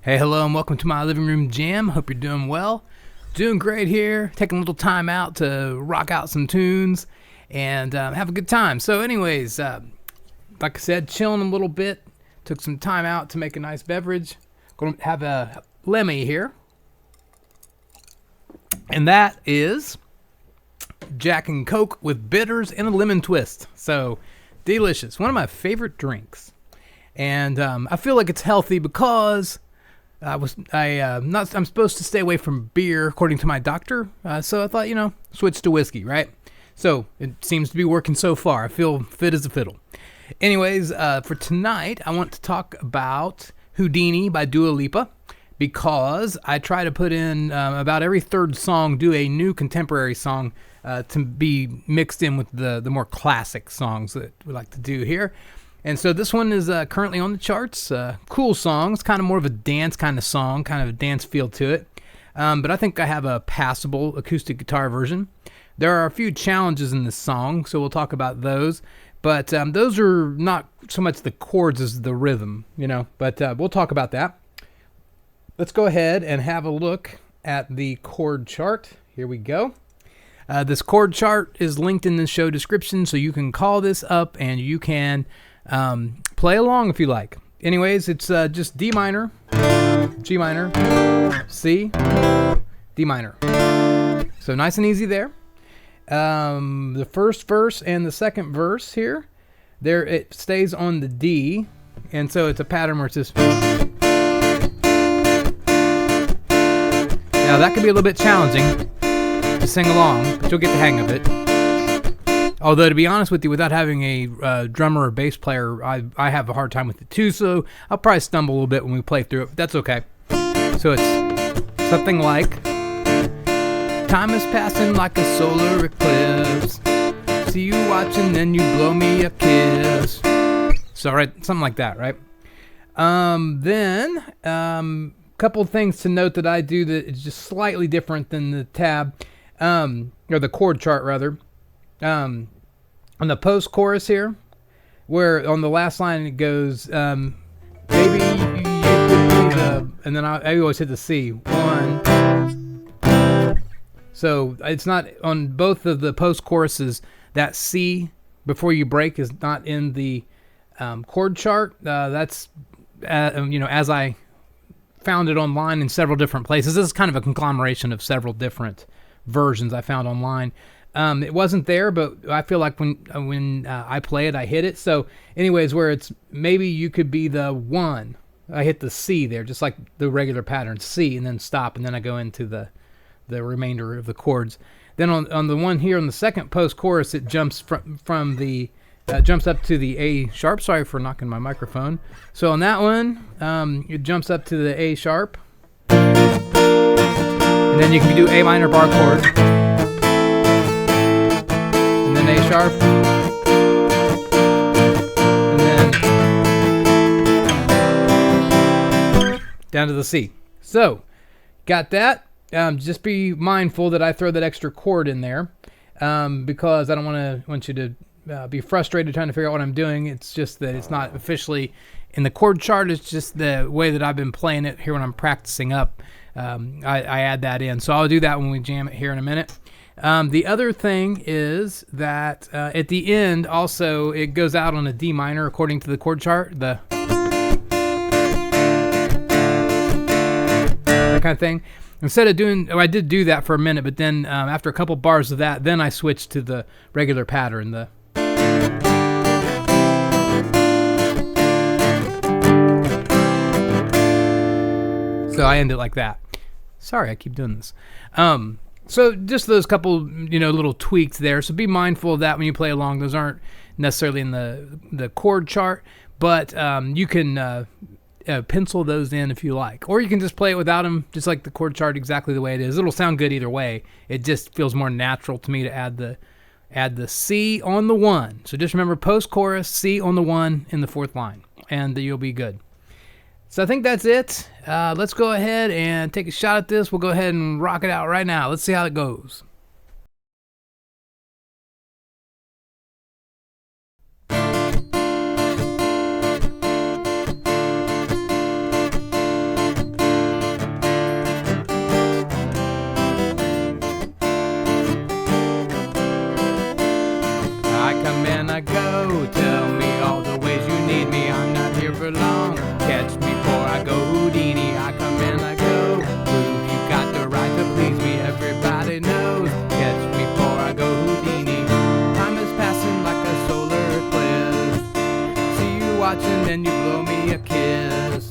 Hey, hello, and welcome to my living room jam. Hope you're doing well. Doing great here. Taking a little time out to rock out some tunes and have a good time. So, anyways, like I said, chilling a little bit. Took some time out to make a nice beverage. Going to have a lemmy here, and that is Jack and Coke with bitters and a lemon twist. So, delicious. One of my favorite drinks, and I feel like it's healthy because I'm supposed to stay away from beer according to my doctor. So I thought, switch to whiskey, right? So it seems to be working so far. I feel fit as a fiddle. Anyways, for tonight, I want to talk about Houdini by Dua Lipa, because I try to put in about every third song, do a new contemporary song to be mixed in with the more classic songs that we like to do here. And so this one is currently on the charts. Cool song. It's kind of more of a dance kind of song, kind of a dance feel to it. But I think I have a passable acoustic guitar version. There are a few challenges in this song, so we'll talk about those. But those are not so much the chords as the rhythm, But we'll talk about that. Let's go ahead and have a look at the chord chart. Here we go. This chord chart is linked in the show description, so you can call this up and you can play along if you like. Anyways, it's just D minor, G minor, C, D minor. So nice and easy there. The first verse and the second verse here, there it stays on the D, and so it's a pattern where it's just. Now that can be a little bit challenging to sing along, but you'll get the hang of it. Although, to be honest with you, without having a drummer or bass player, I have a hard time with it too, so I'll probably stumble a little bit when we play through it, but that's okay. So it's something like, time is passing like a solar eclipse, see you watching, then you blow me a kiss. So, right, something like that, right? Then, couple of things to note that I do that is just slightly different than the tab, or the chord chart, rather. On the post-chorus here, where on the last line it goes, baby, you could be the, and then I always hit the C. One. So it's not, on both of the post-choruses, that C before you break is not in the chord chart. That's, as I found it online in several different places. This is kind of a conglomeration of several different versions I found online. It wasn't there, but I feel like when I play it, I hit it. So anyways, where it's maybe you could be the one, I hit the C there, just like the regular pattern, C, and then stop, and then I go into the remainder of the chords. Then on the one here on the second post-chorus, it jumps from the jumps up to the A sharp. Sorry for knocking my microphone. So on that one, it jumps up to the A sharp, and then you can do A minor bar chord. And then A sharp, and then down to the C. So, got that. Just be mindful that I throw that extra chord in there, because I don't want you to be frustrated trying to figure out what I'm doing. It's just that it's not officially in the chord chart. It's just the way that I've been playing it here when I'm practicing up. I add that in. So I'll do that when we jam it here in a minute. The other thing is that at the end, also, it goes out on a D minor according to the chord chart, that kind of thing. Instead of doing, I did do that for a minute, but then after a couple bars of that, then I switched to the regular pattern, so I end it like that. Sorry, I keep doing this. So just those couple, little tweaks there. So be mindful of that when you play along. Those aren't necessarily in the chord chart, but you can pencil those in if you like. Or you can just play it without them, just like the chord chart, exactly the way it is. It'll sound good either way. It just feels more natural to me to add the C on the one. So just remember, post-chorus, C on the one in the fourth line, and you'll be good. So I think that's it. Let's go ahead and take a shot at this. We'll go ahead and rock it out right now. Let's see how it goes. then you blow me a kiss.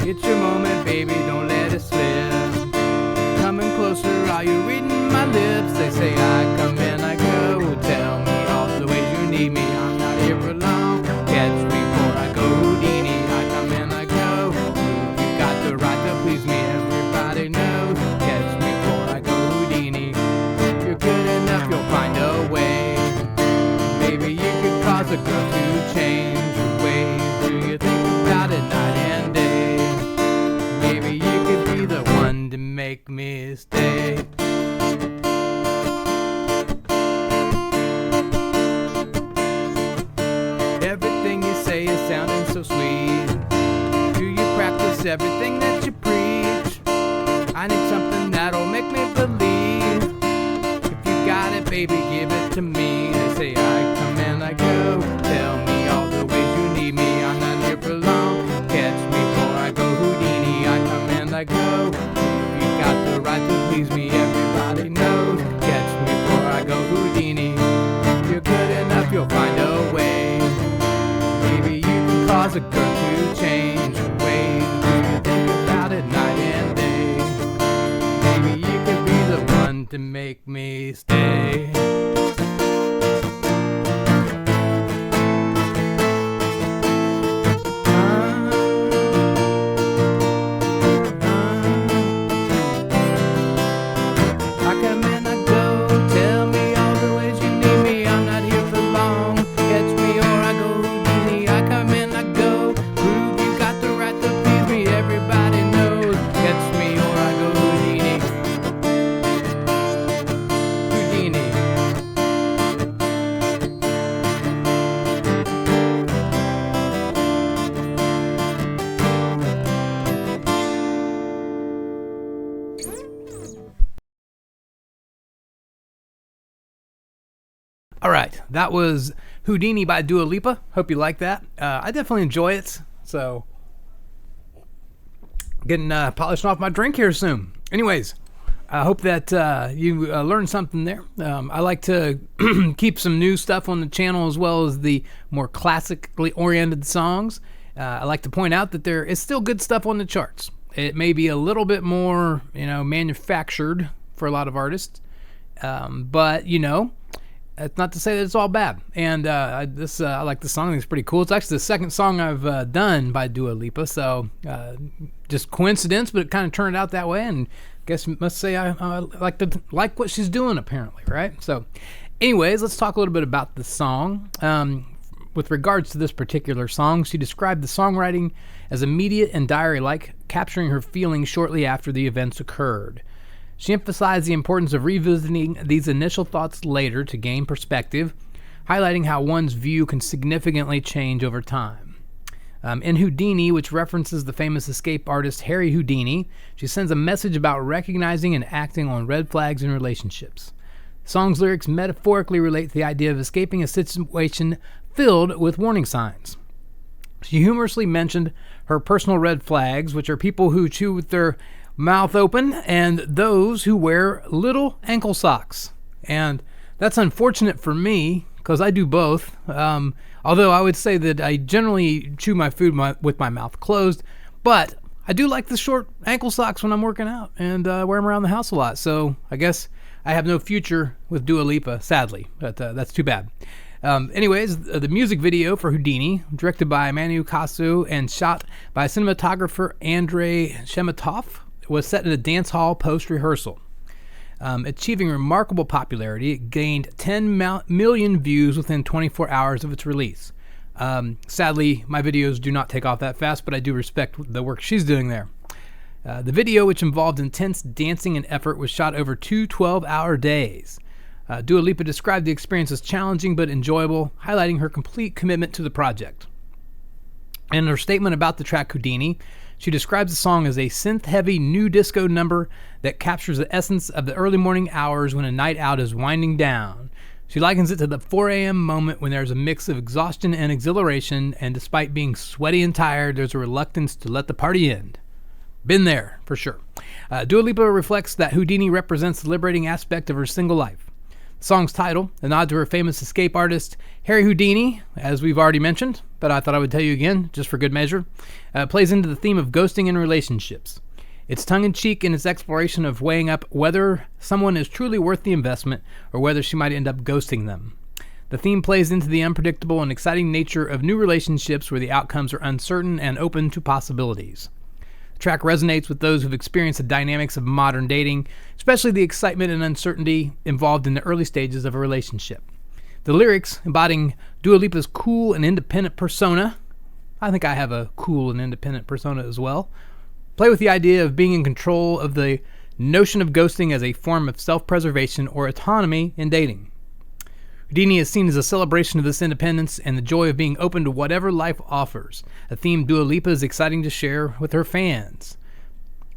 It's your moment, baby, don't let it slip. Coming closer, are you reading my lips? They say I come and I go. Tell me all the ways you need me. I'm not here for long. Catch me before I go Houdini. I come and I go. You got the right to please me. Everybody knows. Catch me before I go Houdini. You're good enough, you'll find a way. Maybe you could cause a girl to change her ways. Do you think about it night and day? Maybe you could be the one to make me stay. Everything you say is sounding so sweet. Do you practice everything that you preach? I need something that'll make me believe. If you got it, baby, give it to me. They say I come and I go. Tell me all the ways you need me. I'm not here for long. Catch me before I go Houdini. I come and I go. You got the right to please me. Everybody knows. Catch me before I go Houdini. You're good enough, you'll find a way. Maybe you can cause a girl to change her ways. Do you think about it night and day? Maybe you could be the one to make me stay. I come and I go. Tell me all the ways you need me. I'm not here for long. Catch me or I go Houdini. I come and I go. Prove you got the right to please me. Everybody knows. Catch me or I go Houdini. Houdini. All right, that was Houdini by Dua Lipa. Hope you like that. I definitely enjoy it. So, getting polishing off my drink here soon. Anyways, I hope that you learned something there. I like to keep some new stuff on the channel as well as the more classically oriented songs. I like to point out that there is still good stuff on the charts. It may be a little bit more, manufactured for a lot of artists, but that's not to say that it's all bad. And I like the song. It's pretty cool. It's actually the second song I've done by Dua Lipa. So just coincidence, but it kind of turned out that way. And I guess I must say I like what she's doing apparently, right? So anyways, let's talk a little bit about the song. With regards to this particular song, she described the songwriting as immediate and diary-like, capturing her feelings shortly after the events occurred. She emphasized the importance of revisiting these initial thoughts later to gain perspective, highlighting how one's view can significantly change over time. In Houdini, which references the famous escape artist Harry Houdini, she sends a message about recognizing and acting on red flags in relationships. The song's lyrics metaphorically relate to the idea of escaping a situation filled with warning signs. She humorously mentioned her personal red flags, which are people who chew with their mouth open and those who wear little ankle socks. And that's unfortunate for me because I do both. Although I would say that I generally chew my food with my mouth closed, but I do like the short ankle socks when I'm working out and wear them around the house a lot. So I guess I have no future with Dua Lipa, sadly, but that's too bad. Anyways, the music video for Houdini, directed by Manu Kasu and shot by cinematographer Andrei Shemetov, was set in a dance hall post-rehearsal. Achieving remarkable popularity, it gained 10 million views within 24 hours of its release. Sadly, my videos do not take off that fast, but I do respect the work she's doing there. The video, which involved intense dancing and effort, was shot over 2 12-hour days. Dua Lipa described the experience as challenging but enjoyable, highlighting her complete commitment to the project. In her statement about the track Houdini, she describes the song as a synth-heavy new disco number that captures the essence of the early morning hours when a night out is winding down. She likens it to the 4 a.m. moment when there's a mix of exhaustion and exhilaration, and despite being sweaty and tired, there's a reluctance to let the party end. Been there, for sure. Dua Lipa reflects that Houdini represents the liberating aspect of her single life. The song's title, a nod to her famous escape artist, Harry Houdini, as we've already mentioned, but I thought I would tell you again, just for good measure. It plays into the theme of ghosting in relationships. It's tongue-in-cheek in its exploration of weighing up whether someone is truly worth the investment or whether she might end up ghosting them. The theme plays into the unpredictable and exciting nature of new relationships where the outcomes are uncertain and open to possibilities. The track resonates with those who've experienced the dynamics of modern dating, especially the excitement and uncertainty involved in the early stages of a relationship. The lyrics, embodying Dua Lipa's cool and independent persona — I think I have a cool and independent persona as well — play with the idea of being in control of the notion of ghosting as a form of self-preservation or autonomy in dating. Houdini is seen as a celebration of this independence and the joy of being open to whatever life offers, a theme Dua Lipa is exciting to share with her fans.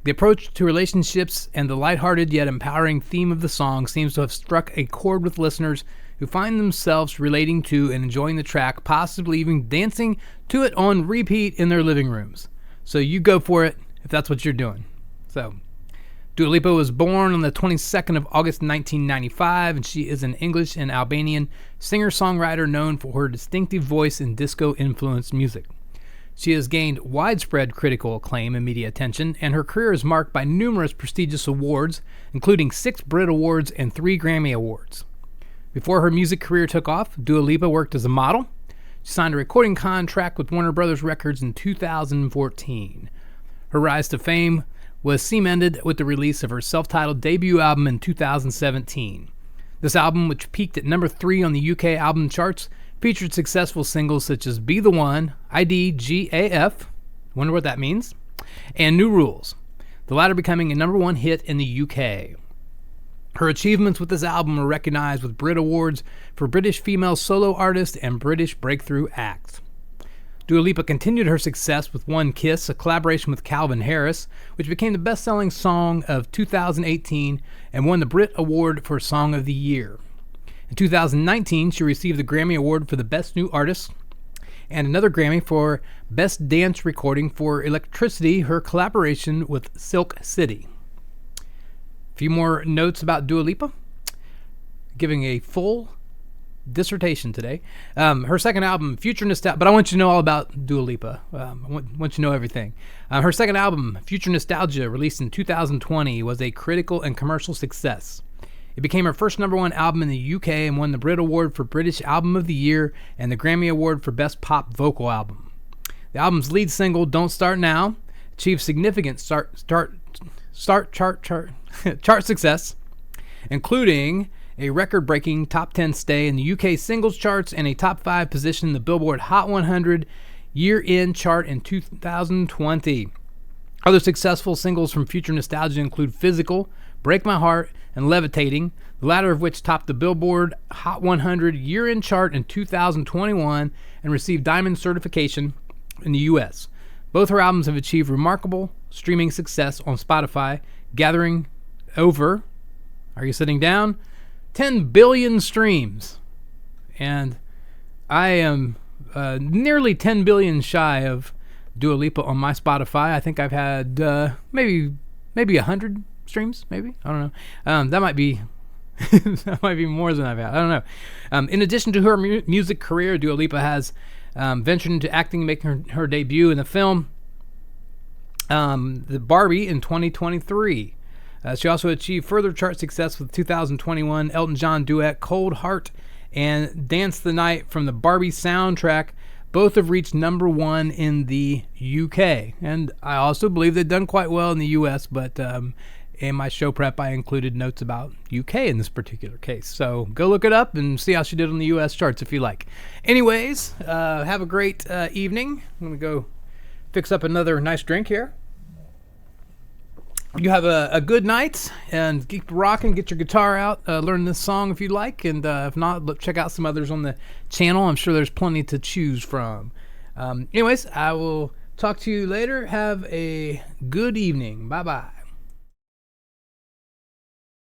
The approach to relationships and the lighthearted yet empowering theme of the song seems to have struck a chord with listeners who find themselves relating to and enjoying the track, possibly even dancing to it on repeat in their living rooms. So you go for it if that's what you're doing. So, Dua Lipa was born on the 22nd of August 1995, and she is an English and Albanian singer-songwriter known for her distinctive voice and disco-influenced music. She has gained widespread critical acclaim and media attention, and her career is marked by numerous prestigious awards, including 6 Brit Awards and 3 Grammy Awards. Before her music career took off, Dua Lipa worked as a model. She signed a recording contract with Warner Brothers Records in 2014. Her rise to fame was cemented with the release of her self-titled debut album in 2017. This album, which peaked at number 3 on the UK album charts, featured successful singles such as Be the One, IDGAF, wonder what that means, and New Rules, the latter becoming a number 1 hit in the UK. Her achievements with this album were recognized with Brit Awards for British Female Solo Artist and British Breakthrough Act. Dua Lipa continued her success with One Kiss, a collaboration with Calvin Harris, which became the best-selling song of 2018 and won the Brit Award for Song of the Year. In 2019, she received the Grammy Award for the Best New Artist and another Grammy for Best Dance Recording for Electricity, her collaboration with Silk City. A few more notes about Dua Lipa. Giving a full dissertation today. Her second album, Future Nostalgia, but I want you to know all about Dua Lipa. I want you to know everything. Her second album, Future Nostalgia, released in 2020, was a critical and commercial success. It became her first number 1 album in the UK and won the Brit Award for British Album of the Year and the Grammy Award for Best Pop Vocal Album. The album's lead single, Don't Start Now, achieved significant chart success, including a record-breaking top 10 stay in the UK singles charts and a top 5 position in the Billboard Hot 100 year-end chart in 2020. Other successful singles from Future Nostalgia include Physical, Break My Heart, and Levitating, the latter of which topped the Billboard Hot 100 year-end chart in 2021 and received Diamond certification in the US. Both her albums have achieved remarkable streaming success on Spotify, gathering over, are you sitting down? 10 billion streams. And I am nearly 10 billion shy of Dua Lipa on my Spotify. I think I've had maybe 100 streams, maybe. I don't know. That might be that might be more than I've had. I don't know. In addition to her music career, Dua Lipa has ventured into acting, making her debut in the film the Barbie in 2023. She also achieved further chart success with 2021 Elton John duet Cold Heart and Dance the Night from the Barbie soundtrack. Both have reached number 1 in the UK. And I also believe they've done quite well in the US, but in my show prep I included notes about UK in this particular case. So go look it up and see how she did on the US charts if you like. Anyways, have a great evening. I'm going to go fix up another nice drink here. You have a good night and keep rocking. Get your guitar out. Learn this song if you like. And if not, check out some others on the channel. I'm sure there's plenty to choose from. Anyways, I will talk to you later. Have a good evening. Bye-bye.